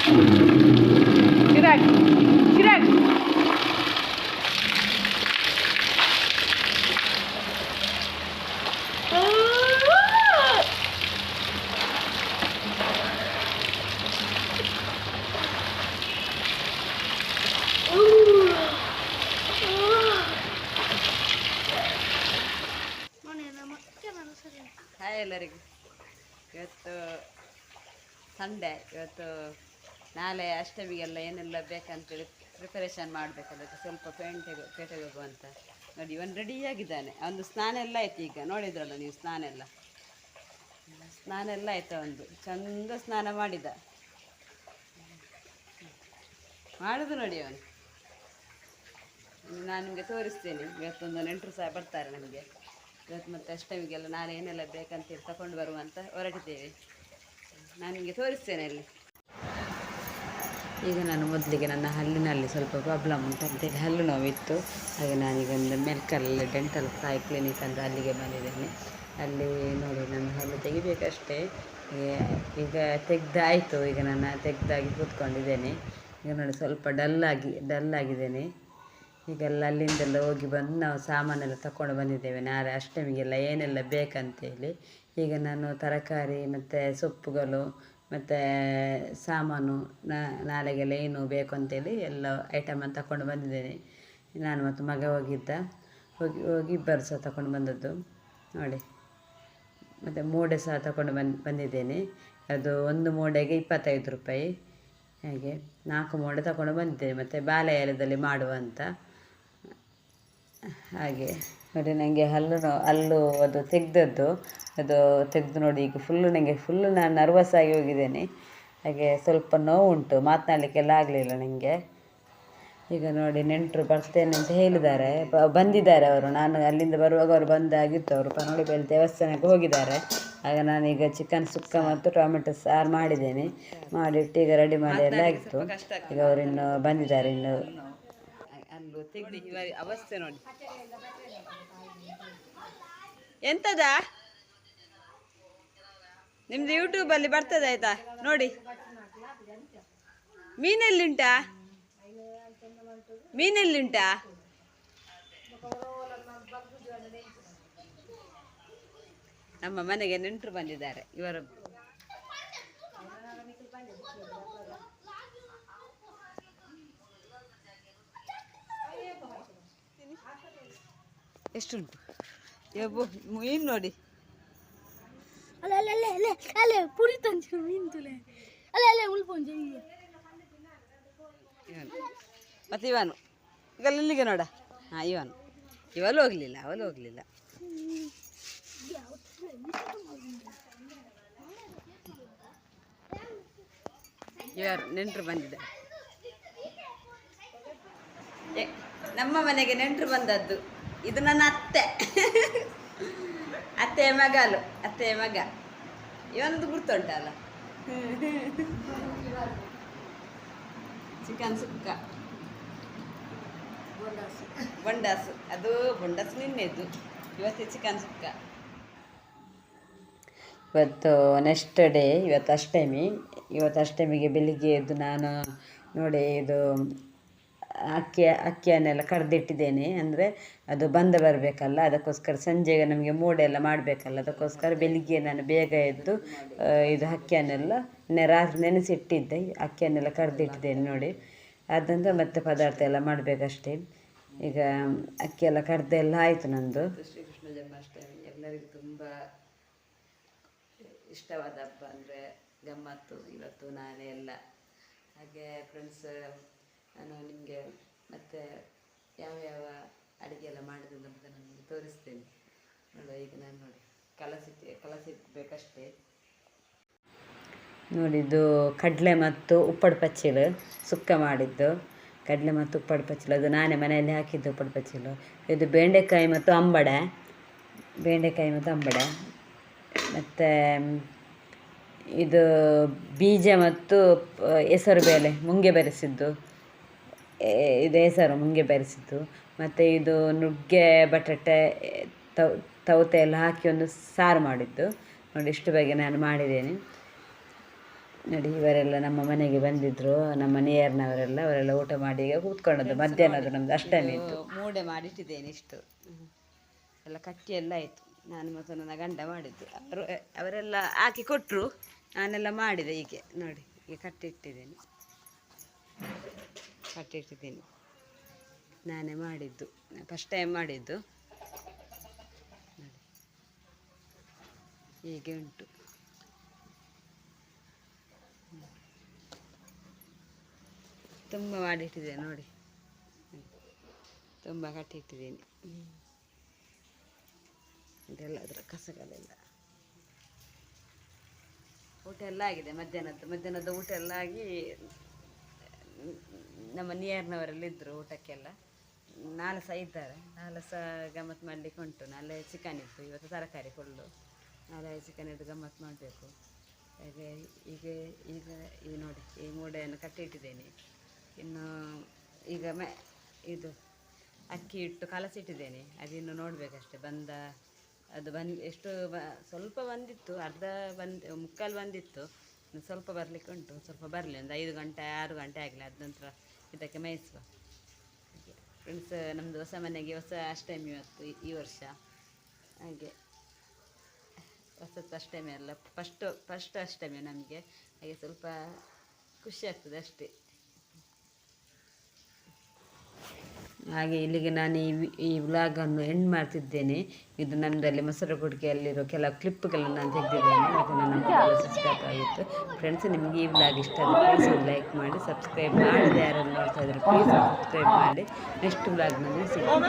Chirag Chirag hi ಎಲ್ಲರಿಗೂ. ಇವತ್ತು Sunday. ಇವತ್ತು ನಾಳೆ ಅಷ್ಟಮಿಗೆಲ್ಲ ಏನೆಲ್ಲ ಬೇಕಂತೇಳಿ ಪ್ರಿಪರೇಷನ್ ಮಾಡಬೇಕು. ಅದಕ್ಕೆ ಸ್ವಲ್ಪ ಪೇಟೆಗೆ ಹೋಗುವಂತ. ನೋಡಿ, ಇವನು ರೆಡಿಯಾಗಿದ್ದಾನೆ. ಅವನು ಸ್ನಾನ ಎಲ್ಲ ಆಯ್ತು. ಈಗ ನೋಡಿದ್ರಲ್ಲ ನೀವು, ಸ್ನಾನ ಎಲ್ಲ ಆಯ್ತು. ಒಂದು ಚಂದ ಸ್ನಾನ ಮಾಡಿದ. ಮಾಡೋದು ನೋಡಿ ಅವನು. ನಾನು ನಿಮಗೆ ತೋರಿಸ್ತೇನೆ. ಇವತ್ತೊಂದು ನೆಂಟರು ಸಹ ಬರ್ತಾರೆ ನಮಗೆ. ಇವತ್ತು ಮತ್ತು ಅಷ್ಟಮಿಗೆಲ್ಲ ನಾಳೆ ಏನೆಲ್ಲ ಬೇಕಂತೇಳಿ ತಗೊಂಡು ಬರುವಂತ ಹೊರಟಿದ್ದೇವೆ. ನಾನು ನಿಮಗೆ ತೋರಿಸ್ತೇನೆ ಅಲ್ಲಿ. ಈಗ ನಾನು ಮೊದಲಿಗೆ ನನ್ನ ಹಲ್ಲಿನಲ್ಲಿ ಸ್ವಲ್ಪ ಪ್ರಾಬ್ಲಮ್ ಉಂಟಂತೇಳಿ ಹಲ್ಲು ನೋವಿತ್ತು. ಹಾಗೆ ನಾನೀಗ ಒಂದು ಮೆಲ್ಕಲ್ಲಿ ಡೆಂಟಲ್ ಸಾಯಿ ಕ್ಲಿನಿಕ್ ಅಂತ ಅಲ್ಲಿಗೆ ಬಂದಿದ್ದೇನೆ. ಅಲ್ಲಿ ನೋಡಿ ನನ್ನ ಹಲ್ಲು ತೆಗಿಬೇಕಷ್ಟೇ. ಈಗ ತೆಗ್ದಾಯಿತು. ಈಗ ನಾನು ತೆಗ್ದಾಗಿ ಕೂತ್ಕೊಂಡಿದ್ದೇನೆ. ಈಗ ನೋಡಿ ಸ್ವಲ್ಪ ಡಲ್ಲಾಗಿದ್ದೇನೆ. ಈಗೆಲ್ಲ ಅಲ್ಲಿಂದೆಲ್ಲ ಹೋಗಿ ಬಂದು ನಾವು ಸಾಮಾನೆಲ್ಲ ತಗೊಂಡು ಬಂದಿದ್ದೇವೆ ನಾಳೆ ಅಷ್ಟಮಿಗೆಲ್ಲ ಏನೆಲ್ಲ ಬೇಕಂತೇಳಿ. ಈಗ ನಾನು ತರಕಾರಿ ಮತ್ತು ಸೊಪ್ಪುಗಳು ಮತ್ತು ಸಾಮಾನು ನಾಳೆಗೆಲ್ಲ ಏನು ಬೇಕು ಅಂತೇಳಿ ಎಲ್ಲ ಐಟಮನ್ನು ತಗೊಂಡು ಬಂದಿದ್ದೇನೆ. ನಾನು ಮತ್ತು ಮಗ ಹೋಗಿ ಇಬ್ಬರು ಸಹ ತಗೊಂಡು ಬಂದದ್ದು ನೋಡಿ. ಮತ್ತು ಮೂಡೆ ಸಹ ತಗೊಂಡು ಬಂದಿದ್ದೇನೆ. ಅದು ಒಂದು ಮೂಡೆಗೆ 25 ರೂಪಾಯಿ. ಹಾಗೆ 4 ಮೂಡೆ ತಗೊಂಡು ಬಂದಿದ್ದೇನೆ. ಮತ್ತು ಬಾಳೆ ಎಲೆದಲ್ಲಿ ಮಾಡುವಂತ. ಹಾಗೆ ನೋಡಿ, ನನಗೆ ಹಲ್ಲು ಅದು ತೆಗೆದದ್ದು. ಅದು ತೆಗೆದು ನೋಡಿ, ಈಗ ಫುಲ್ಲು ನಾನು ನರ್ವಸ್ ಆಗಿ ಹೋಗಿದ್ದೇನೆ. ಹಾಗೆ ಸ್ವಲ್ಪ ನೋವು ಉಂಟು, ಮಾತನಾಡಲಿಕ್ಕೆಲ್ಲ ಆಗಲಿಲ್ಲ ನನಗೆ. ಈಗ ನೋಡಿ, ನೆಂಟರು ಬರ್ತೇನೆ ಅಂತ ಹೇಳಿದ್ದಾರೆ. ಬಂದಿದ್ದಾರೆ ಅವರು. ನಾನು ಅಲ್ಲಿಂದ ಬರುವಾಗ ಅವರು ಬಂದಾಗಿತ್ತು. ಅವರು ಪನೋಳಿಬೆಲೆ ದೇವಸ್ಥಾನಕ್ಕೆ ಹೋಗಿದ್ದಾರೆ. ಆಗ ನಾನೀಗ ಚಿಕನ್ ಸುಕ್ಕ ಮತ್ತು ಟೊಮೆಟೊ ಸಾರು ಮಾಡಿದ್ದೇನೆ. ಮಾಡಿಟ್ಟು ಈಗ ರೆಡಿ ಮಾಡಿ ಎಲ್ಲ ಆಗಿತ್ತು. ಈಗ ಅವರು ಇನ್ನು ಬಂದಿದ್ದಾರೆ. ಇನ್ನು ಅಲ್ಲೂ ತೆಗ್ದು ಅವಸ್ಥೆ ನೋಡಿ. ಎಂತದ ನಿಮ್ದು ಯೂಟ್ಯೂಬಲ್ಲಿ ಬರ್ತದೆ ಆಯ್ತಾ ನೋಡಿ. ಮೀನೆಲ್ಲಿಂಟಾ ನಮ್ಮ ಮನೆಗೆ ನೆಂಟರು ಬಂದಿದ್ದಾರೆ. ಇವರು ಎಷ್ಟುಂಟು ಮೀನು ನೋಡಿ. ಮತ್ತೆ ಇವನು ಈಗ ಇಲ್ಲಿಗೆ ನೋಡ. ಹಾಂ, ಇವಳು ಹೋಗ್ಲಿಲ್ಲ. ಇವರು ನೆಂಟರು ಬಂದಿದ್ದಾರೆ. ನಮ್ಮ ಮನೆಗೆ ನೆಂಟರು ಬಂದದ್ದು. ಇದು ನನ್ನ ಅತ್ತೆಯ ಮಗ. ಇವನದು ಗುರ್ತುಂಟಲ್ಲ. ಚಿಕನ್ ಸುಕ್ಕ, ಬೊಂಡಾಸು. ಅದು ಬೊಂಡಾಸು ನಿನ್ನೆದ್ದು. ಇವತ್ತು ಚಿಕನ್ ಸುಕ್ಕ. ಇವತ್ತು ನೆಕ್ಸ್ಟ್ ಡೇ. ಇವತ್ತು ಅಷ್ಟಮಿಗೆ ಬೆಳಿಗ್ಗೆ ಎದ್ದು ನಾನು ನೋಡಿ ಇದು ಅಕ್ಕಿಯನ್ನೆಲ್ಲ ಕರೆದಿಟ್ಟಿದ್ದೇನೆ. ಅಂದರೆ ಅದು ಬಂದ ಬರಬೇಕಲ್ಲ, ಅದಕ್ಕೋಸ್ಕರ ಸಂಜೆಗೆ ನಮಗೆ ಮೂಡೆಲ್ಲ ಮಾಡಬೇಕಲ್ಲ, ಅದಕ್ಕೋಸ್ಕರ ಬೆಳಿಗ್ಗೆ ನಾನು ಬೇಗ ಎದ್ದು ಇದು ಅಕ್ಕಿಯನ್ನೆಲ್ಲ ರಾತ್ರಿ ನೆನೆಸಿಟ್ಟಿದ್ದೆ. ಅಕ್ಕಿಯನ್ನೆಲ್ಲ ಕರೆದಿಟ್ಟಿದ್ದೇನೆ ನೋಡಿ. ಅದಂತ ಮತ್ತೆ ಪದಾರ್ಥ ಎಲ್ಲ ಮಾಡಬೇಕಷ್ಟೇ. ಈಗ ಅಕ್ಕಿಯೆಲ್ಲ ಕರೆದೆಲ್ಲ ಆಯಿತು ನಂದು. ಶ್ರೀಕೃಷ್ಣ ಜನ್ಮಾಷ್ಟಮಿ ಎಲ್ಲರಿಗೂ ತುಂಬ ಇಷ್ಟವಾದ ಹಬ್ಬ. ಅಂದರೆ ಗಮ್ಮತ್ತು ಇವತ್ತು ನಾಳೆ ಎಲ್ಲ. ಹಾಗೆ ಫ್ರೆಂಡ್ಸ್, ನಾನು ನಿಮಗೆ ಮತ್ತೆ ಯಾವ ಅಡುಗೆ ಎಲ್ಲ ಮಾಡಿದ್ದು ಅಂತ ನಾನು ತೋರಿಸ್ತೇನೆ. ನೋಡಿ, ಈಗ ನಾನು ನೋಡಿ ಕಲಸಿಡ್ಬೇಕಷ್ಟೇ. ನೋಡಿದ್ದು ಕಡಲೆ ಮತ್ತು ಉಪ್ಪಡು ಪಚ್ಚಿಲು ಸುಕ್ಕ ಮಾಡಿದ್ದು. ಕಡಲೆ ಮತ್ತು ಉಪ್ಪಡು ಪಚ್ಚಿಲು ಅದು ನಾನೇ ಮನೆಯಲ್ಲಿ ಹಾಕಿದ್ದು. ಉಪ್ಪಡು ಪಚ್ಚಿಲು ಇದು ಬೆಂಡೆಕಾಯಿ ಮತ್ತು ಅಂಬಡೆ. ಮತ್ತು ಇದು ಬೀಜ ಮತ್ತು ಹೆಸರು ಬೇಳೆ ಮುಂಗೆ ಬೆರೆಸಿದ್ದು. ಇದು ಹೆಸರು ಮುಂಗೆ ಬೆರೆಸಿದ್ದು. ಮತ್ತು ಇದು ನುಗ್ಗೆ ಬಟಾಟೆ ತವತೆ ಎಲ್ಲ ಹಾಕಿ ಒಂದು ಸಾರು ಮಾಡಿದ್ದು. ನೋಡಿ, ಇಷ್ಟು ಬಗ್ಗೆ ನಾನು ಮಾಡಿದ್ದೇನೆ. ನೋಡಿ ಇವರೆಲ್ಲ ನಮ್ಮ ಮನೆಗೆ ಬಂದಿದ್ದರು, ನಮ್ಮ ನಿಯರ್ನವರೆಲ್ಲ. ಅವರೆಲ್ಲ ಊಟ ಮಾಡಿ ಈಗ ಕೂತ್ಕೊಂಡದ್ದು. ಮಧ್ಯಾಹ್ನದ್ದು ನಮ್ಮದು ಅಷ್ಟಮಿ ಇತ್ತು. ಮೂಡೆ ಮಾಡಿಟ್ಟಿದ್ದೇನೆ ಇಷ್ಟು ಎಲ್ಲ ಕಟ್ಟಿ ಎಲ್ಲ ಆಯಿತು. ನಾನು ಮತ್ತು ನನ್ನ ಗಂಡ ಮಾಡಿದ್ದು. ಅವರೆಲ್ಲ ಹಾಕಿ ಕೊಟ್ಟರು, ನಾನೆಲ್ಲ ಮಾಡಿದೆ. ಹೀಗೆ ನೋಡಿ, ಈಗ ಕಟ್ಟಿಟ್ಟಿದ್ದೇನೆ. ನಾನೇ ಮಾಡಿದ್ದು, ಫಸ್ಟ್ ಟೈಮ್ ಮಾಡಿದ್ದು. ನೋಡಿ ಹೀಗೆ ಉಂಟು. ತುಂಬ ಮಾಡಿಟ್ಟಿದ್ದೇನೆ ನೋಡಿ, ತುಂಬ ಕಟ್ಟಿಟ್ಟಿದ್ದೀನಿ. ಇದೆಲ್ಲ ಅದರ ಕಸಗಳೆಲ್ಲ. ಊಟ ಎಲ್ಲ ಆಗಿದೆ. ಮಧ್ಯಾಹ್ನದ ಊಟ ಎಲ್ಲ ಆಗಿ ನಮ್ಮ ನಿಯರ್ನವರೆಲ್ಲ ಇದ್ದರು ಊಟಕ್ಕೆಲ್ಲ. ನಾಳೆ ಸಹ ಇದ್ದಾರೆ. ನಾಳೆ ಸಹ ಗಮ್ಮತ್ತು ಮಾಡಲಿಕ್ಕೆ ಉಂಟು. ನಾಳೆ ಚಿಕನ್ ಇತ್ತು, ಇವತ್ತು ತರಕಾರಿ ಫುಲ್ಲು. ನಾಳೆ ಚಿಕನ್ ಇದ್ದು ಗಮ್ಮತ್ತು ಮಾಡಬೇಕು. ಹಾಗೆ ಈಗ ಈಗ ನೋಡಿ, ಈ ಮೂಡೆಯನ್ನು ಕಟ್ಟಿಟ್ಟಿದ್ದೇನೆ. ಇನ್ನು ಈಗ ಇದು ಅಕ್ಕಿ ಇಟ್ಟು ಕಲಸಿಟ್ಟಿದ್ದೇನೆ. ಅದಿನ್ನು ನೋಡಬೇಕಷ್ಟೆ. ಅದು ಎಷ್ಟು ಸ್ವಲ್ಪ ಬಂದಿತ್ತು, ಮುಕ್ಕಾಲು ಬಂದಿತ್ತು. ಸ್ವಲ್ಪ ಬರಲಿಕ್ಕೆ ಉಂಟು. ಸ್ವಲ್ಪ ಬರಲಿ, ಒಂದು 5 ಗಂಟೆ 6 ಗಂಟೆ ಆಗಲಿ. ಅದ ನಂತರ ಇದಕ್ಕೆ ಮೇಯಿಸುವ. ಫ್ರೆಂಡ್ಸ್, ನಮ್ಮದು ಹೊಸ ಮನೆಗೆ ಹೊಸ ಅಷ್ಟಮಿ ಇವತ್ತು, ಈ ವರ್ಷ. ಹಾಗೆ ಹೊಸತ್ತು ಅಷ್ಟಮಿ ಅಲ್ಲ, ಫಸ್ಟ್ ಅಷ್ಟಮಿ ನಮಗೆ. ಹಾಗೆ ಸ್ವಲ್ಪ ಖುಷಿ ಆಗ್ತದೆ ಅಷ್ಟೇ. ಹಾಗೆ ಇಲ್ಲಿಗೆ ನಾನು ಈ ವ್ಲಾಗನ್ನು ಎಂಡ್ ಮಾಡ್ತಿದ್ದೇನೆ. ಇದು ನಮ್ಮದಲ್ಲಿ ಮೊಸರುಗುಡಿಗೆಯಲ್ಲಿರೋ ಕೆಲವು ಕ್ಲಿಪ್ಗಳನ್ನು ನಾನು ತೆಗೆದಿದ್ದೇನೆ. ಮತ್ತು ನನ್ನ ಮೊಬೈಲ್ ಸ್ವಿಚ್ ಆಫ್ ಆಗಿತ್ತು. ಫ್ರೆಂಡ್ಸ್, ನಿಮಗೆ ಈ ವ್ಲಾಗ್ ಇಷ್ಟ ಆದರೆ ಪ್ಲೀಸ್ ಒಂದು ಲೈಕ್ ಮಾಡಿ, ಸಬ್ಸ್ಕ್ರೈಬ್ ಮಾಡಿದೆ ಯಾರನ್ನು ನೋಡ್ತಾ ಇದ್ದಾರೆ ಪ್ಲೀಸ್ ಸಬ್ಸ್ಕ್ರೈಬ್ ಮಾಡಿ. ನೆಕ್ಸ್ಟ್ ವ್ಲಾಗ್ನಲ್ಲಿ ಸಿಗೋಣ.